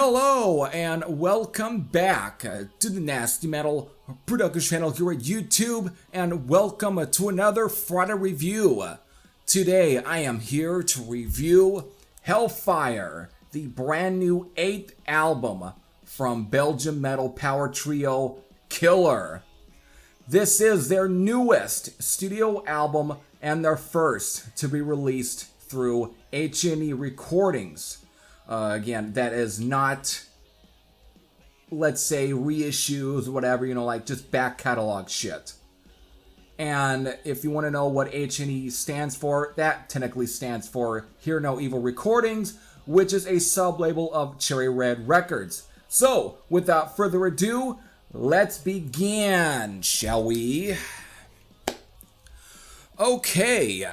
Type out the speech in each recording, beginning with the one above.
Hello and welcome back to the Nasty Metal Production channel here at YouTube, and welcome to another Friday review. Today I am here to review Hellfire, the brand new 8th album from Belgium Metal power trio Killer. This is their newest studio album and their first to be released through HNE Recordings. Again, that is not, let's say, reissues, whatever, like just back catalog shit. And if you want to know what HNE stands for, that technically stands for Hear No Evil Recordings, which is a sub-label of Cherry Red Records. So, without further ado, let's begin, shall we? Okay,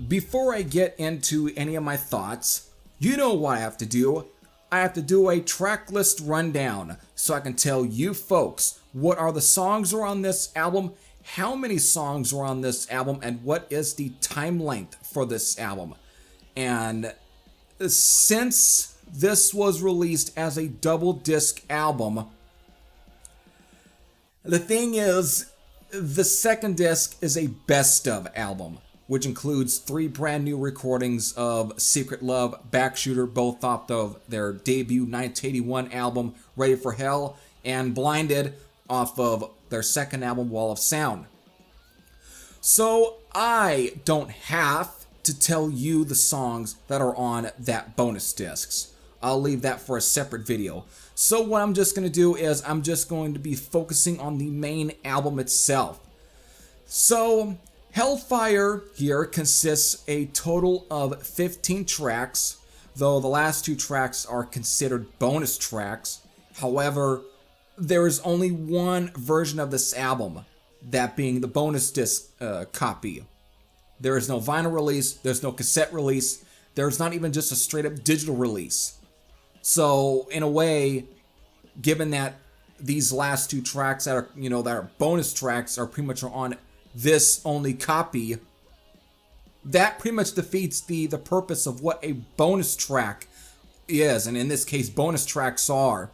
before I get into any of my thoughts, you know what I have to do. I have to do a track list rundown so I can tell you folks what are the songs that are on this album, how many songs are on this album, and what is the time length for this album. And since this was released as a double disc album, the thing is, the second disc is a best of album, which includes 3 brand new recordings of Secret Love, Backshooter, both off of their debut 1981 album, Ready for Hell, and Blinded off of their second album, Wall of Sound. So I don't have to tell you the songs that are on that bonus discs. I'll leave that for a separate video. So what I'm just going to do is I'm just going to be focusing on the main album itself. So Hellfire here consists a total of 15 tracks, though the last 2 tracks are considered bonus tracks. However, there is only one version of this album, that being the bonus disc copy. There is no vinyl release, there's no cassette release, there's not even just a straight up digital release. So in a way, given that these last 2 tracks that are, that are bonus tracks are pretty much on this only copy, that pretty much defeats the purpose of what a bonus track is, and in this case bonus tracks are.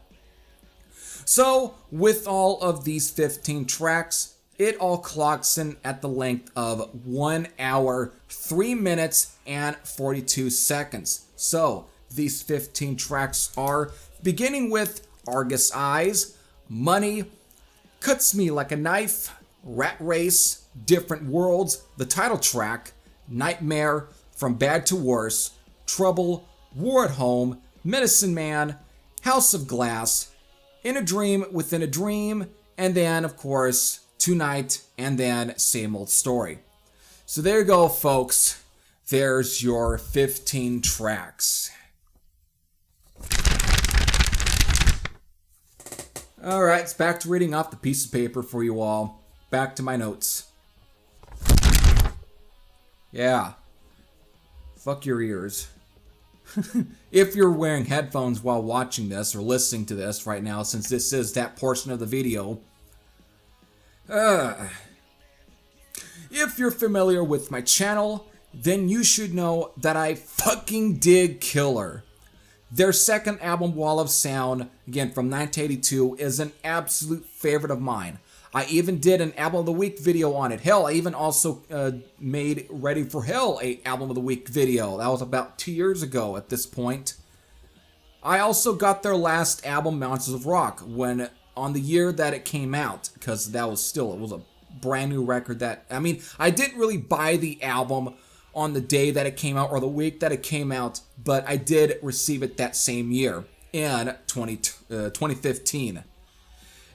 So with all of these 15 tracks, it all clocks in at the length of 1 hour, 3 minutes, and 42 seconds. So these 15 tracks are, beginning with Argus Eyes, Money, Cuts Me Like a Knife, Rat Race, Different Worlds, the title track, Nightmare, From Bad to Worse, Trouble, War at Home, Medicine Man, House of Glass, In a Dream Within a Dream, and then, of course, Tonight, and then Same Old Story. So there you go, folks. There's your 15 tracks. Alright, it's back to reading off the piece of paper for you all. Back to my notes. Yeah. Fuck your ears. If you're wearing headphones while watching this or listening to this right now, since this is that portion of the video. If you're familiar with my channel, then you should know that I fucking dig Killer. Their second album, Wall of Sound, again from 1982, is an absolute favorite of mine. I even did an Album of the Week video on it. Hell, I even also made Ready for Hell a Album of the Week video. That was about 2 years ago at this point. I also got their last album, Mountains of Rock, when on the year that it came out, because it was a brand new record that, I didn't really buy the album on the day that it came out or the week that it came out, but I did receive it that same year in 2015.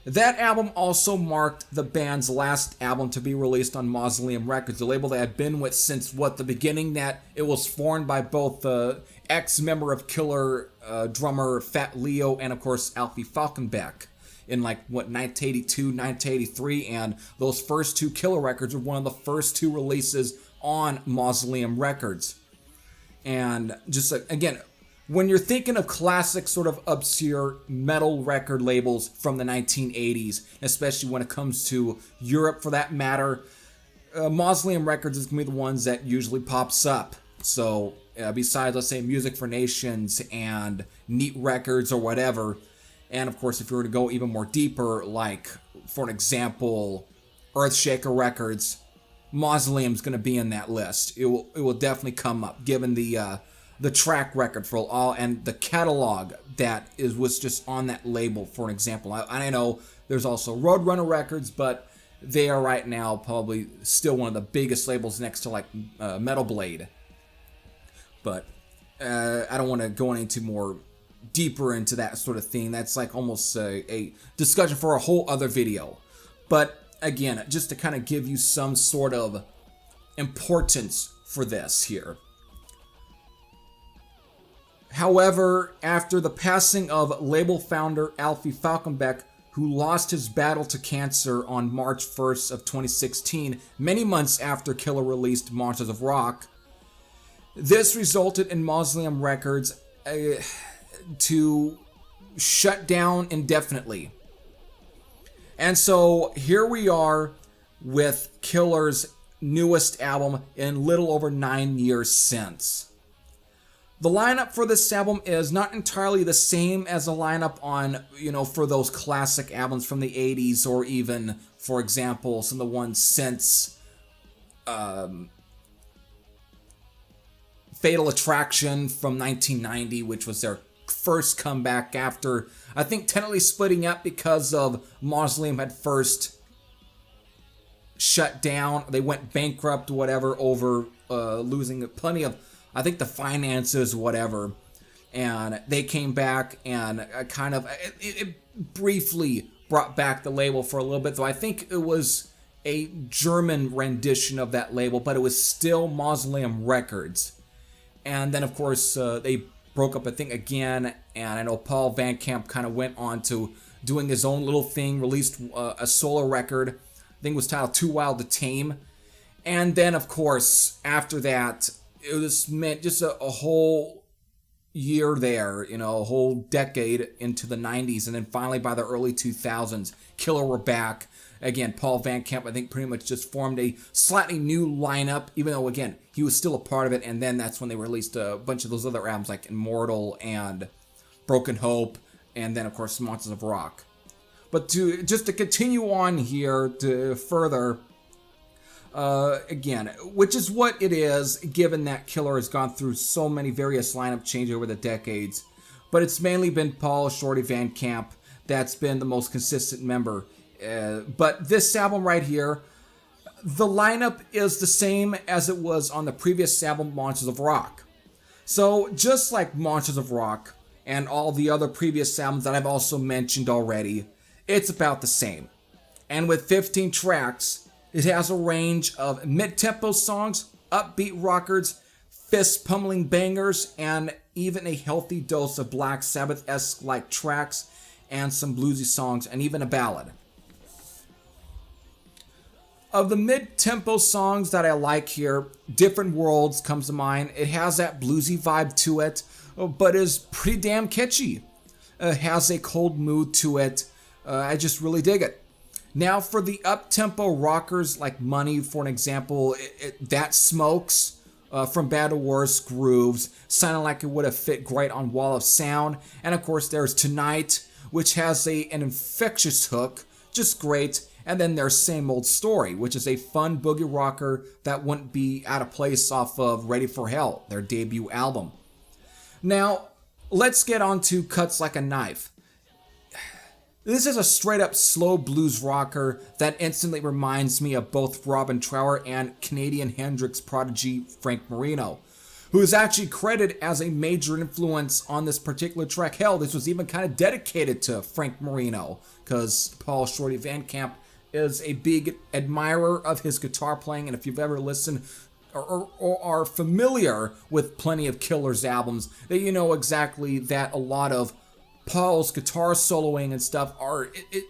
That album also marked the band's last album to be released on Mausoleum Records, a label they had been with since the beginning, that it was formed by both the ex-member of Killer drummer Fat Leo and of course Alfie Falkenbeck in 1982, 1983, and those first 2 Killer records were one of the first 2 releases on Mausoleum Records. And just again, when you're thinking of classic sort of obscure metal record labels from the 1980s, especially when it comes to Europe for that matter, Mausoleum Records is going to be the ones that usually pops up. So besides, let's say, Music for Nations and Neat Records or whatever. And of course, if you were to go even more deeper, like, for an example, Earthshaker Records, Mausoleum's going to be in that list. It will definitely come up, given the track record for all and the catalog that was just on that label. For an example, I know there's also Roadrunner Records, but they are right now probably still one of the biggest labels next to like Metal Blade. But I don't want to go into more deeper into that sort of thing. That's like almost a discussion for a whole other video. But again, just to kind of give you some sort of importance for this here. However, after the passing of label founder Alfie Falkenbeck, who lost his battle to cancer on March 1st of 2016, many months after Killer released Monsters of Rock, this resulted in Mausoleum Records to shut down indefinitely. And so here we are with Killer's newest album in little over 9 years since. The lineup for this album is not entirely the same as the lineup on, for those classic albums from the 80s, or even, for example, some of the ones since Fatal Attraction from 1990, which was their first comeback after, I think, technically splitting up because of Mausoleum had first shut down. They went bankrupt, whatever, over losing plenty of, I think, the finances, whatever. And they came back and it briefly brought back the label for a little bit, though I think it was a German rendition of that label, but it was still Mausoleum Records. And then, of course, they broke up, I think, again, and I know Paul Van Camp kind of went on to doing his own little thing, released a solo record, I think it was titled Too Wild to Tame. And then, of course, after that, it was meant just a whole year there, a whole decade into the 90s, and then finally by the early 2000s, Killer were back. Again, Paul Van Camp, I think, pretty much just formed a slightly new lineup, even though, again, he was still a part of it, and then that's when they released a bunch of those other albums like Immortal and Broken Hope, and then, of course, Monsters of Rock. But to continue on here to further, again, which is what it is, given that Killer has gone through so many various lineup changes over the decades, but it's mainly been Paul Shorty Van Camp that's been the most consistent member. But this album right here, the lineup is the same as it was on the previous album, Monsters of Rock. So just like Monsters of Rock and all the other previous albums that I've also mentioned already, it's about the same. And with 15 tracks, it has a range of mid-tempo songs, upbeat rockers, fist-pummeling bangers, and even a healthy dose of Black Sabbath-esque like tracks, and some bluesy songs, and even a ballad. Of the mid-tempo songs that I like here, Different Worlds comes to mind. It has that bluesy vibe to it, but is pretty damn catchy. It has a cold mood to it. I just really dig it. Now for the up-tempo rockers like Money, for an example, that smokes from Bad to Worse grooves, sounding like it would have fit great on Wall of Sound. And of course there's Tonight, which has an infectious hook, just great. And then there's Same Old Story, which is a fun boogie rocker that wouldn't be out of place off of Ready for Hell, their debut album. Now, let's get on to Cuts Like a Knife. This is a straight up slow blues rocker that instantly reminds me of both Robin Trower and Canadian Hendrix prodigy Frank Marino, who is actually credited as a major influence on this particular track. Hell, this was even kind of dedicated to Frank Marino, because Paul Shorty Van Camp is a big admirer of his guitar playing, and if you've ever listened or are familiar with plenty of Killer's albums, that you know exactly that a lot of Paul's guitar soloing and stuff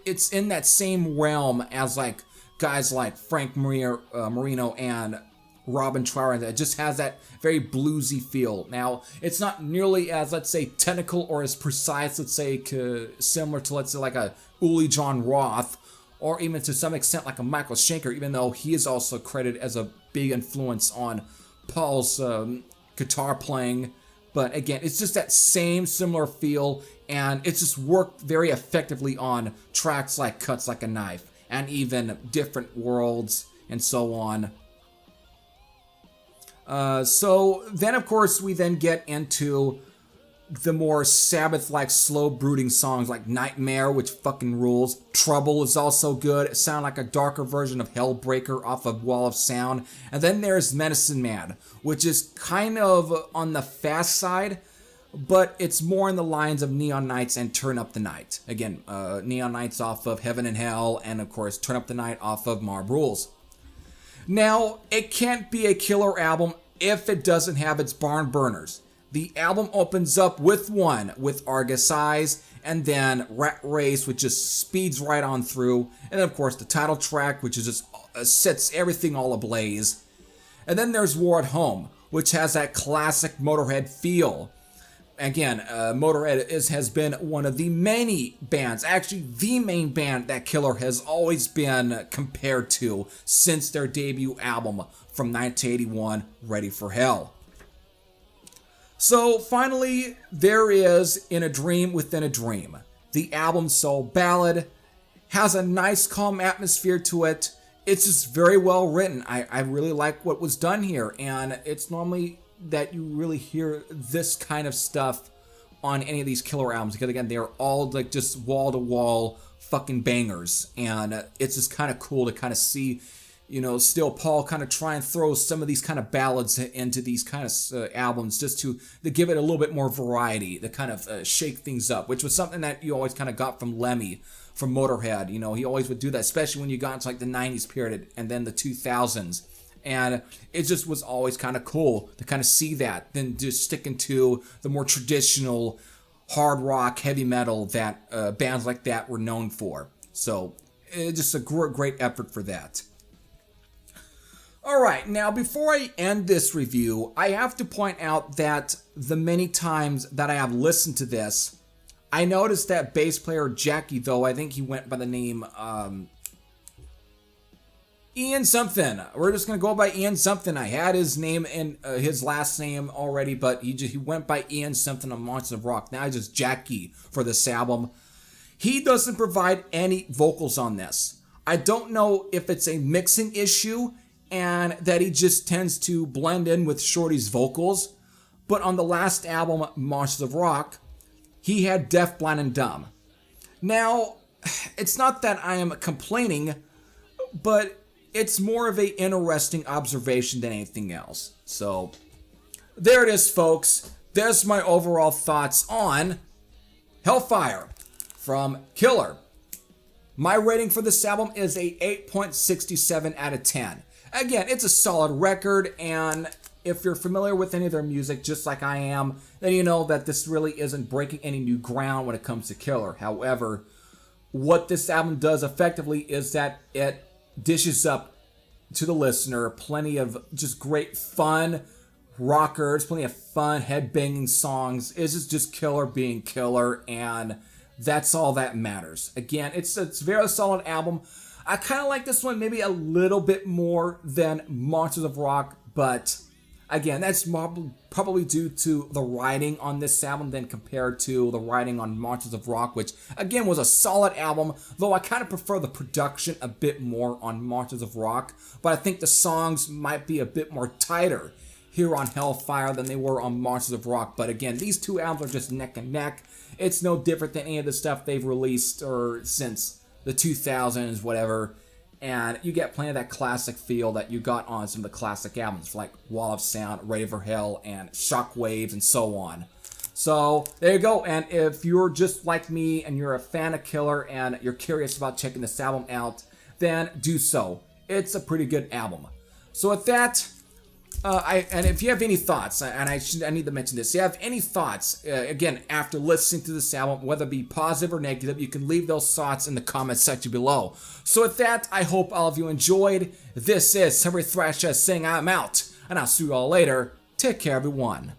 it's in that same realm as like guys like Frank Marino and Robin Trower. That just has that very bluesy feel. Now, it's not nearly as, let's say, technical or as precise, let's say, similar to, let's say, like a Uli John Roth, or even to some extent like a Michael Schenker, even though he is also credited as a big influence on Paul's guitar playing. But again, it's just that same similar feel, and it's just worked very effectively on tracks like Cuts Like a Knife, and even Different Worlds, and so on. So then, of course, we then get into the more Sabbath-like slow brooding songs like Nightmare, which fucking rules. Trouble is also good. It sounds like a darker version of Hellbreaker off of Wall of Sound. And then there's Medicine Man, which is kind of on the fast side, but it's more in the lines of Neon Nights and Turn Up the Night. Again, Neon Nights off of Heaven and Hell, and of course Turn Up the Night off of Marb Rules. Now, it can't be a killer album if it doesn't have its barn burners. The album opens up with Argus Eyes, and then Rat Race, which just speeds right on through, and then of course the title track, which is just sets everything all ablaze. And then there's War at Home, which has that classic Motorhead feel. Again, Motorhead has been one of the many bands, actually the main band that Killer has always been compared to since their debut album from 1981, Ready for Hell. So finally, there is In a Dream Within a Dream. The album's soul ballad, has a nice calm atmosphere to it. It's just very well written. I really like what was done here, and it's normally that you really hear this kind of stuff on any of these Killer albums, because again, they're all like just wall-to-wall fucking bangers, and it's just kind of cool to kind of see, you know, still Paul kind of try and throw some of these kind of ballads into these kind of albums just to give it a little bit more variety, to kind of shake things up, which was something that you always kind of got from Lemmy, from Motorhead. You know, he always would do that, especially when you got into like the 90s period and then the 2000s. And it just was always kind of cool to kind of see that, than just sticking to the more traditional hard rock, heavy metal that bands like that were known for. So it's just a great effort for that. Alright, now before I end this review, I have to point out that the many times that I have listened to this, I noticed that bass player Jackie, though, I think he went by the name Ian something. We're just going to go by Ian something. I had his name and his last name already, but he went by Ian something on Monsters of Rock. Now he's just Jackie for this album. He doesn't provide any vocals on this. I don't know if it's a mixing issue and that he just tends to blend in with Shorty's vocals, but on the last album, Monsters of Rock, he had Deaf, Blind, and Dumb. Now, it's not that I am complaining, but it's more of an interesting observation than anything else. So, there it is, folks. There's my overall thoughts on Hellfire from Killer. My rating for this album is a 8.67 out of 10. Again, it's a solid record, and if you're familiar with any of their music, just like I am, then you know that this really isn't breaking any new ground when it comes to Killer. However, what this album does effectively is that it dishes up to the listener plenty of just great fun rockers, plenty of fun head-banging songs. It's just Killer being Killer, and that's all that matters. Again, it's a very solid album. I kind of like this one maybe a little bit more than Monsters of Rock, but again, that's probably due to the writing on this album than compared to the writing on Monsters of Rock, which again was a solid album, though I kind of prefer the production a bit more on Monsters of Rock, but I think the songs might be a bit more tighter here on Hellfire than they were on Monsters of Rock. But again, these two albums are just neck and neck. It's no different than any of the stuff they've released or since the 2000s, whatever, and you get plenty of that classic feel that you got on some of the classic albums like Wall of Sound, Ready for Hell, and Shockwaves, and so on. So there you go, and if you're just like me and you're a fan of Killer and you're curious about checking this album out, then do so. It's a pretty good album. So with that, and if you have any thoughts, and I need to mention this, if you have any thoughts, again, after listening to this album, whether it be positive or negative, you can leave those thoughts in the comments section below. So with that, I hope all of you enjoyed. This is Henry Thrasher saying I'm out, and I'll see you all later. Take care, everyone.